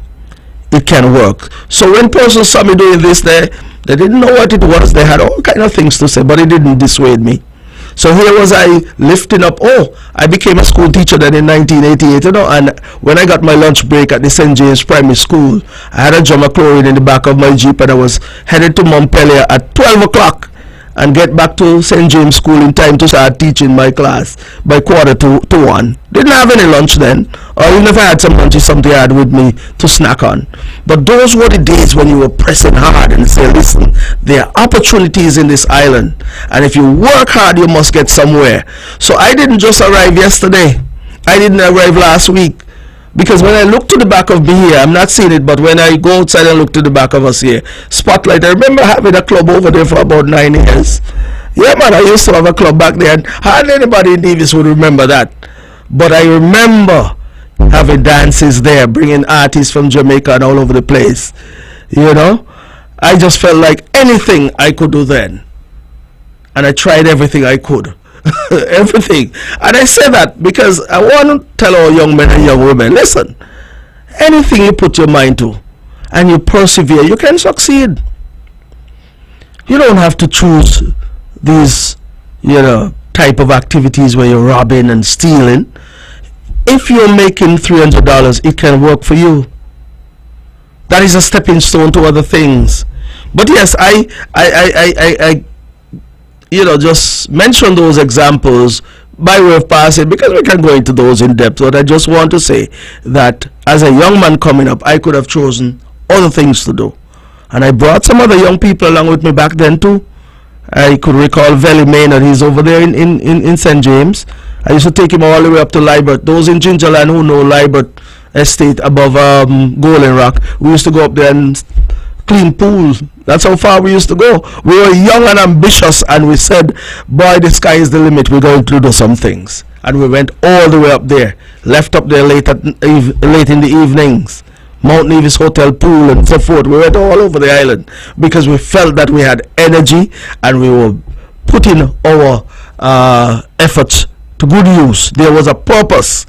A: it can work. So when persons saw me doing this, they didn't know what it was. They had all kind of things to say, but it didn't dissuade me. So here was I lifting up. I became a school teacher then in 1988, and when I got my lunch break at the St. James Primary School, I had a drum of chlorine in the back of my Jeep, and I was headed to Montpellier at 12 o'clock. and get back to St. James School in time to start teaching my class by quarter to 1. Didn't have any lunch then, or even if I had some lunch, it's something I had with me to snack on. But those were the days when you were pressing hard and say, listen, there are opportunities in this island, and if you work hard, you must get somewhere. So I didn't just arrive yesterday. I didn't arrive last week. Because when I look to the back of me here, I'm not seeing it, but when I go outside and look to the back of us here, Spotlight, I remember having a club over there for about 9 years. Yeah, man, I used to have a club back there, and hardly anybody in Davis would remember that. But I remember having dances there, bringing artists from Jamaica and all over the place. You know, I just felt like anything I could do then. And I tried everything I could. Everything. And I say that because I want to tell our young men and young women, listen, anything you put your mind to and you persevere, you can succeed. You don't have to choose these, type of activities where you're robbing and stealing. If you're making $300, it can work for you. That is a stepping stone to other things. But yes, I just mention those examples by way of passing because we can go into those in depth. But I just want to say that as a young man coming up, I could have chosen other things to do. And I brought some other young people along with me back then too. I could recall Veli Maynard, he's over there in St. James. I used to take him all the way up to Libert. Those in Gingerland who know Libert Estate above Golden Rock, we used to go up there and clean pools. That's how far we used to go. We were young and ambitious, and we said, boy, the sky is the limit. We're going to do some things. And we went all the way up there, left up there late in the evenings, Mount Nevis Hotel pool and so forth. We went all over the island because we felt that we had energy and we were putting our efforts to good use. There was a purpose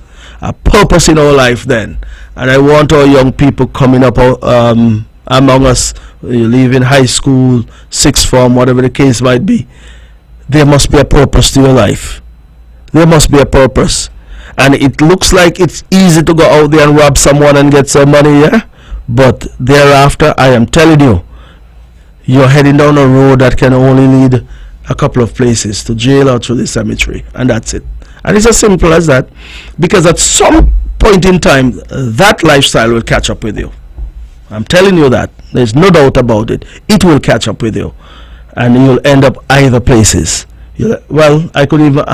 A: in our life then. And I want our young people coming up among us, leaving high school, sixth form, whatever the case might be. There must be a purpose to your life. There must be a purpose. And it looks like it's easy to go out there and rob someone and get some money, yeah? But thereafter, I am telling you, you're heading down a road that can only lead a couple of places, to jail or to the cemetery, and that's it. And it's as simple as that, because at some point in time, that lifestyle will catch up with you. I'm telling you that. There's no doubt about it. It will catch up with you. And you'll end up either places. I could even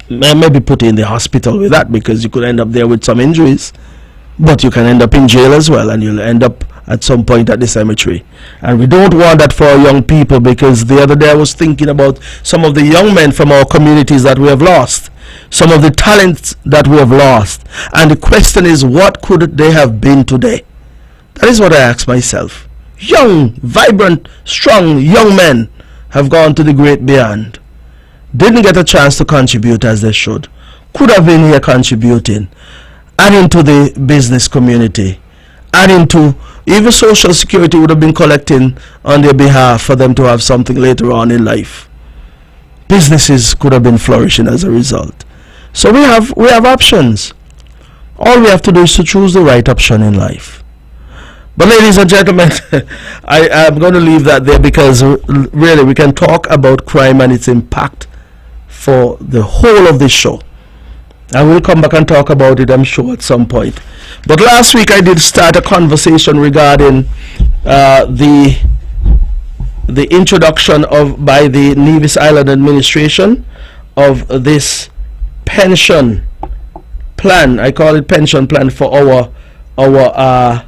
A: maybe put you in the hospital with that, because you could end up there with some injuries. But you can end up in jail as well, and you'll end up at some point at the cemetery. And we don't want that for our young people, because the other day I was thinking about some of the young men from our communities that we have lost. Some of the talents that we have lost. And the question is, what could they have been today? That is what I ask myself. Young, vibrant, strong young men have gone to the great beyond. Didn't get a chance to contribute as they should. Could have been here contributing. Adding to the business community. Adding to, even Social Security would have been collecting on their behalf for them to have something later on in life. Businesses could have been flourishing as a result. So we have options. All we have to do is to choose the right option in life. But ladies and gentlemen, I am going to leave that there, because really we can talk about crime and its impact for the whole of this show. I will come back and talk about it, I'm sure, at some point. But last week I did start a conversation regarding the introduction by the Nevis Island administration of this pension plan. I call it pension plan for our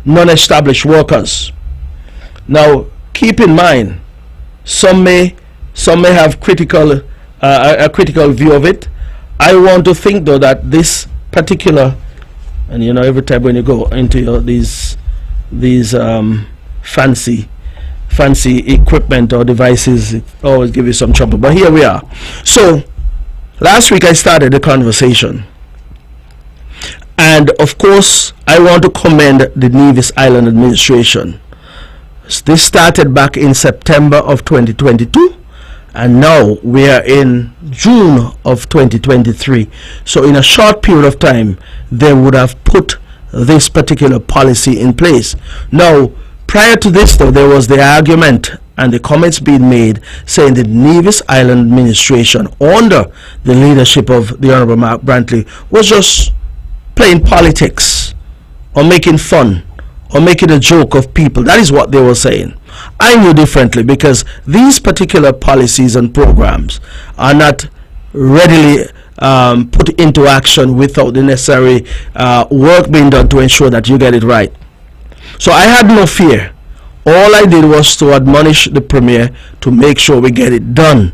A: non-established workers. Now, keep in mind, some may have a critical view of it. I want to think, though, that this particular, and every time when you go into these fancy equipment or devices, it always give you some trouble. But here we are. So last week I started the conversation, and of course I want to commend the Nevis Island administration. This started back in September of 2022. And now we are in June of 2023. So in a short period of time, they would have put this particular policy in place. Now, prior to this, though, there was the argument and the comments being made saying the Nevis Island administration under the leadership of the Honorable Mark Brantley was just playing politics or making fun or making a joke of people. That is what they were saying. I knew differently, because these particular policies and programs are not readily put into action without the necessary work being done to ensure that you get it right. So I had no fear. All I did was to admonish the Premier to make sure we get it done.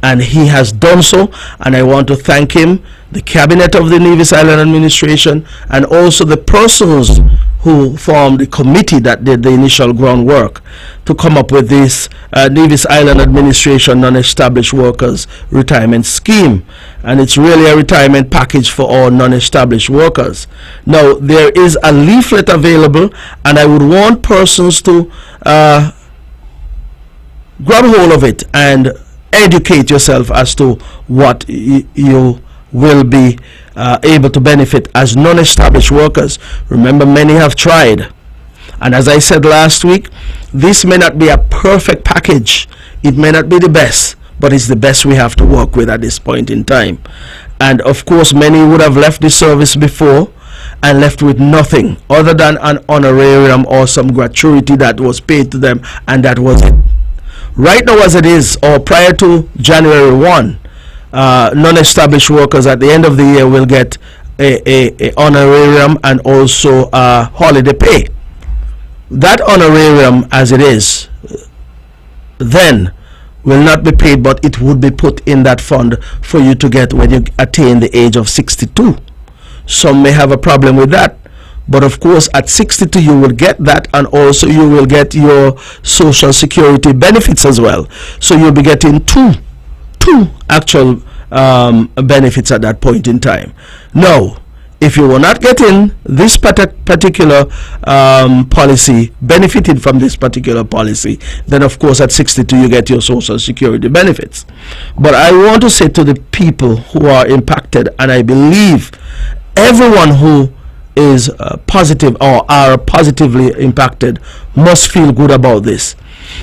A: And he has done so, and I want to thank him, the cabinet of the Nevis Island administration, and also the persons who formed the committee that did the initial groundwork to come up with this Nevis Island administration non-established workers retirement scheme. And it's really a retirement package for all non-established workers. Now, there is a leaflet available, and I would want persons to grab hold of it and educate yourself as to what you will be able to benefit as non-established workers. Remember, many have tried, and as I said last week, this may not be a perfect package. It may not be the best, but it's the best we have to work with at this point in time. And of course, many would have left the service before and left with nothing other than an honorarium or some gratuity that was paid to them, and that was it. Right now, as it is, or prior to January 1, non-established workers at the end of the year will get a honorarium and also holiday pay. That honorarium, as it is, then will not be paid, but it would be put in that fund for you to get when you attain the age of 62. Some may have a problem with that, but of course at 62 you will get that, and also you will get your social security benefits as well. So you'll be getting two actual benefits at that point in time. Now, if you were not getting this particular policy, benefited from this particular policy, then of course at 62 you get your social security benefits. But I want to say to the people who are impacted, and I believe everyone who is positive or are positively impacted must feel good about this.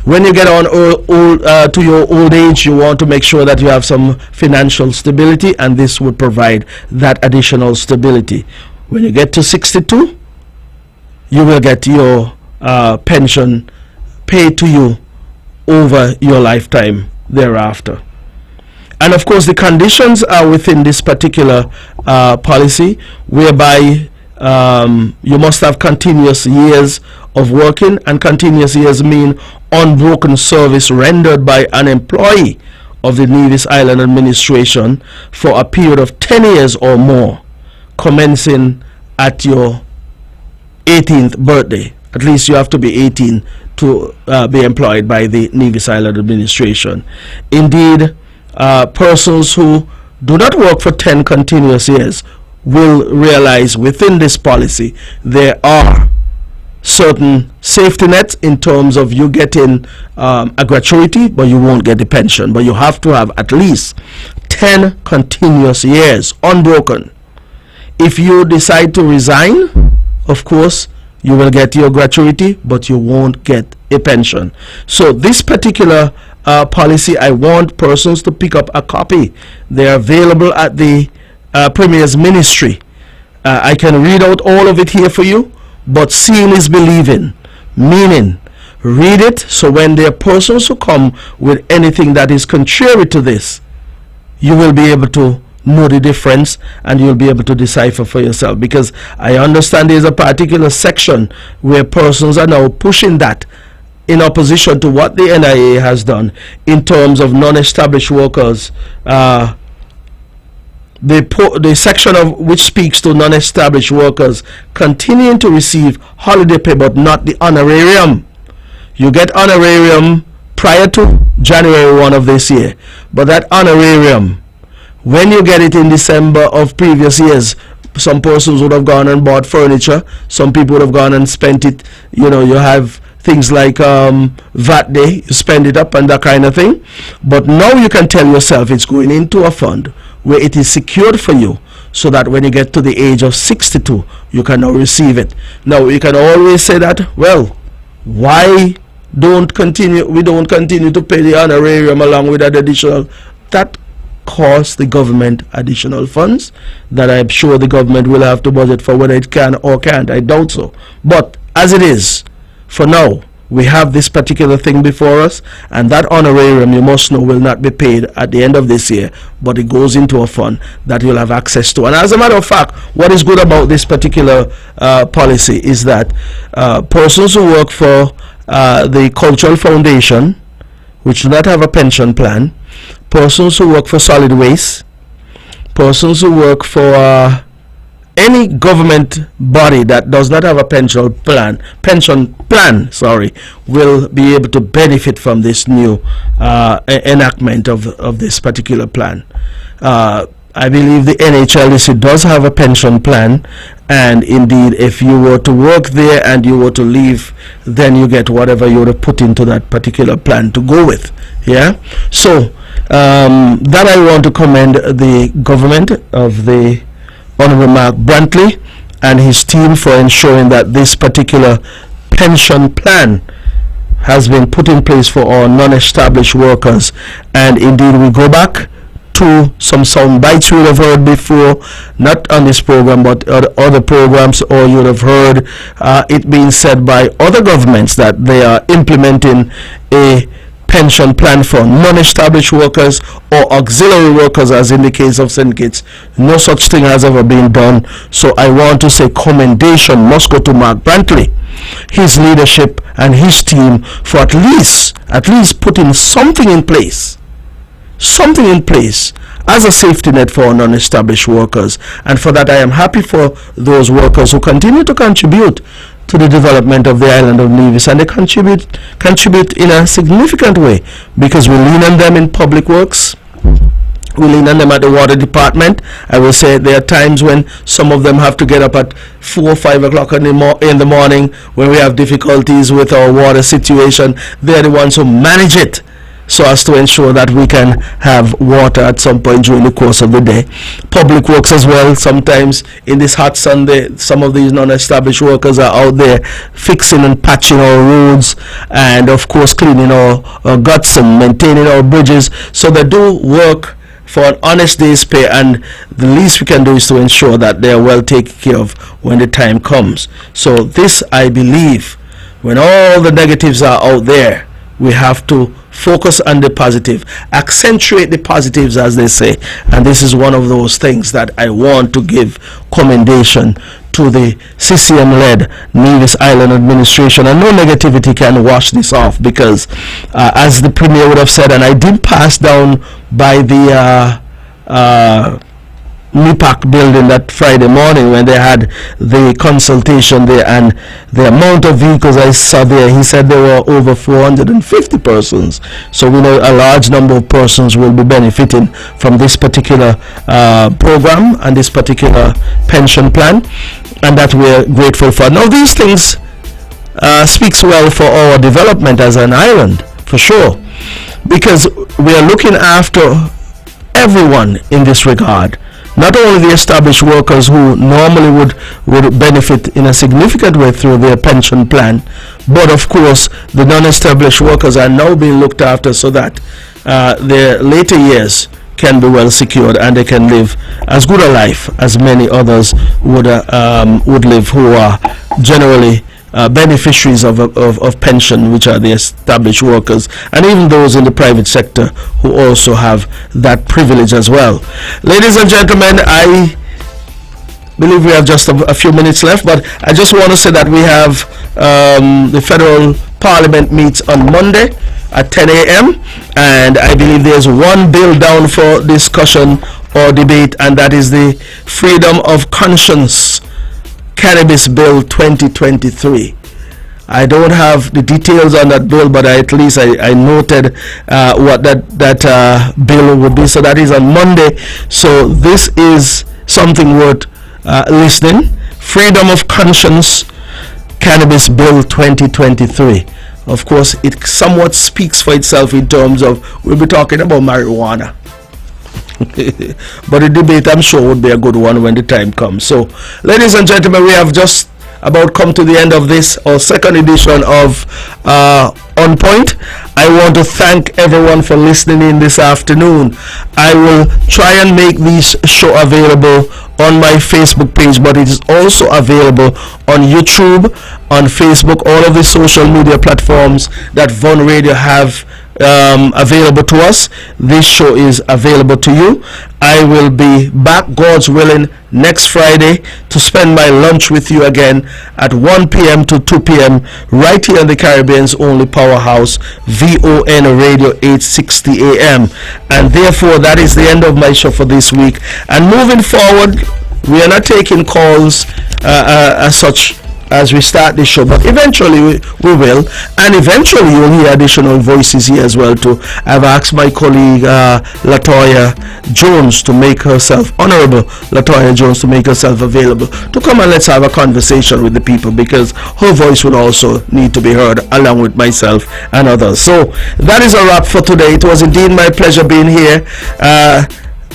A: When you get on to your old age, you want to make sure that you have some financial stability, and this would provide that additional stability. When you get to 62, you will get your pension paid to you over your lifetime thereafter. And of course, the conditions are within this particular policy, whereby you must have continuous years of working, and continuous years mean unbroken service rendered by an employee of the Nevis Island administration for a period of 10 years or more, commencing at your 18th birthday. At least you have to be 18 to be employed by the Nevis Island administration. Indeed, persons who do not work for 10 continuous years will realize within this policy there are certain safety nets in terms of you getting a gratuity, but you won't get the pension. But you have to have at least 10 continuous years unbroken. If you decide to resign, of course you will get your gratuity, but you won't get a pension. So this particular policy, I want persons to pick up a copy. They are available at the Premier's ministry. I can read out all of it here for you, but seeing is believing, meaning read it, so when there are persons who come with anything that is contrary to this, you will be able to know the difference, and you'll be able to decipher for yourself. Because I understand there's a particular section where persons are now pushing that in opposition to what the NIA has done in terms of non-established workers. The section of which speaks to non-established workers continuing to receive holiday pay but not the honorarium. You get honorarium prior to January 1 of this year, but that honorarium, when you get it in December of previous years, some persons would have gone and bought furniture, some people would have gone and spent it. You know, you have things like VAT day, you spend it up and that kind of thing. But now you can tell yourself it's going into a fund where it is secured for you, so that when you get to the age of 62, you can now receive it. Now, you can always say that, well, why we don't continue to pay the honorarium along with that additional, that costs the government additional funds that I'm sure the government will have to budget for, whether it can or can't. I doubt so. But as it is, for now, we have this particular thing before us, and that honorarium, you must know, will not be paid at the end of this year, but it goes into a fund that you'll have access to. And as a matter of fact, what is good about this particular policy is that persons who work for the Cultural Foundation, which do not have a pension plan, persons who work for solid waste, persons who work for any government body that does not have a pension plan, will be able to benefit from this new enactment of this particular plan. I believe the NHLDC does have a pension plan, and indeed, if you were to work there and you were to leave, then you get whatever you would have put into that particular plan to go with. Yeah. So that I want to commend the government of the Honorable Mark Brantley and his team for ensuring that this particular pension plan has been put in place for our non-established workers. And indeed, we go back to some sound bites you would have heard before, not on this program but other programs, or you would have heard it being said by other governments that they are implementing a pension plan for non-established workers or auxiliary workers, as in the case of St. Kitts. No such thing has ever been done. So I want to say commendation must go to Mark Brantley, his leadership and his team, for at least putting something in place as a safety net for non-established workers. And for that, I am happy for those workers who continue to contribute to the development of the island of Nevis, and they contribute in a significant way, because we lean on them in public works, we lean on them at the water department. I will say there are times when some of them have to get up at 4 or 5 o'clock in the morning when we have difficulties with our water situation. They're the ones who manage it so as to ensure that we can have water at some point during the course of the day. Public works as well. Sometimes in this hot Sunday, some of these non-established workers are out there fixing and patching our roads, and of course cleaning our guts and maintaining our bridges. So they do work for an honest day's pay, and the least we can do is to ensure that they are well taken care of when the time comes. So this, I believe, when all the negatives are out there, we have to focus on the positive, accentuate the positives, as they say. And this is one of those things that I want to give commendation to the CCM-led Nevis Island administration. And no negativity can wash this off, because as the Premier would have said, and I did pass down by the NIPAC building that Friday morning when they had the consultation there, and the amount of vehicles I saw there, he said there were over 450 persons. So we know a large number of persons will be benefiting from this particular program and this particular pension plan, and that we're grateful for. Now these things speaks well for our development as an island, for sure, because we are looking after everyone in this regard. Not only the established workers who normally would benefit in a significant way through their pension plan, but of course the non-established workers are now being looked after so that their later years can be well secured and they can live as good a life as many others would live who are generally beneficiaries of pension, which are the established workers, and even those in the private sector who also have that privilege as well. Ladies and gentlemen, I believe we have just a few minutes left, but I just want to say that we have the Federal Parliament meets on Monday at 10 a.m. and I believe there's one bill down for discussion or debate, and that is the Freedom of Conscience Cannabis Bill 2023. I don't have the details on that bill, but at least I noted what that bill would be. So that is on Monday. So this is something worth listening. Freedom of Conscience Cannabis Bill 2023. Of course, it somewhat speaks for itself in terms of, we'll be talking about marijuana. But the debate, I'm sure, would be a good one when the time comes. So, ladies and gentlemen, we have just about come to the end of this, our second edition of On Point. I want to thank everyone for listening in this afternoon. I will try and make this show available on my Facebook page, but it is also available on YouTube, on Facebook, all of the social media platforms that Von Radio have available to us. This show is available to you. I will be back, God's willing, next Friday to spend my lunch with you again at 1 p.m. to 2 p.m. right here in the Caribbean's only powerhouse, VON Radio 860 AM. And therefore, that is the end of my show for this week. And moving forward, we are not taking calls as such as we start the show, but eventually we will, and eventually you'll hear additional voices here as well too. I've asked my colleague Latoya Jones to make herself, Honorable Latoya Jones, to make herself available to come and let's have a conversation with the people, because her voice will also need to be heard along with myself and others. So that is a wrap for today. It was indeed my pleasure being here.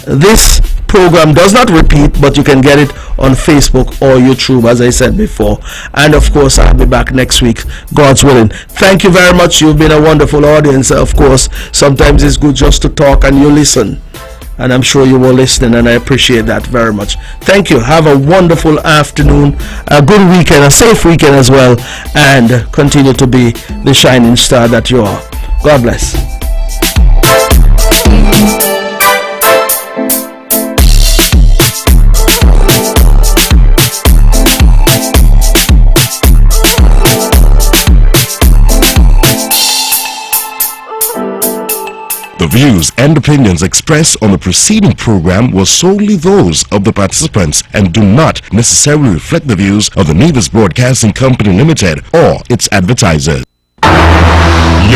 A: This program does not repeat, but you can get it on Facebook or YouTube, as I said before. And of course, I'll be back next week, God's willing. Thank you very much. You've been a wonderful audience. Of course, sometimes it's good just to talk and you listen, and I'm sure you were listening, and I appreciate that very much. Thank you. Have a wonderful afternoon, a good weekend, a safe weekend as well, and continue to be the shining star that you are. God bless.
B: The views and opinions expressed on the preceding program were solely those of the participants and do not necessarily reflect the views of the Nevis Broadcasting Company Limited or its advertisers.